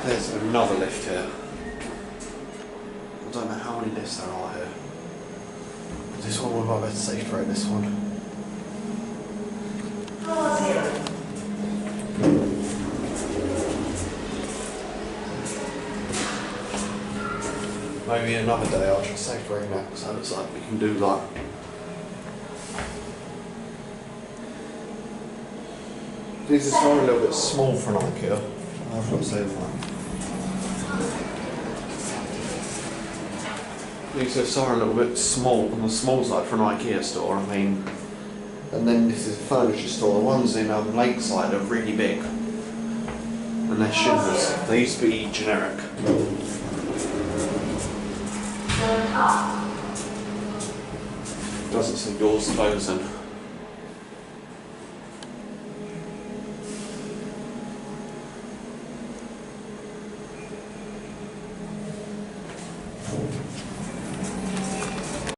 There's another lift here. I don't know how many lifts there are here. This one we might have to saturate this one. Maybe another day I'll try saturate that, because that looks like we can do like. These are a little bit small for an IKEA. I've got to say that. These are a little bit small on the small side for an IKEA store, I mean. And then this is a furniture store. The ones in Lakeside are really big. And they're shimmers. They used to be generic. Doesn't say doors closing.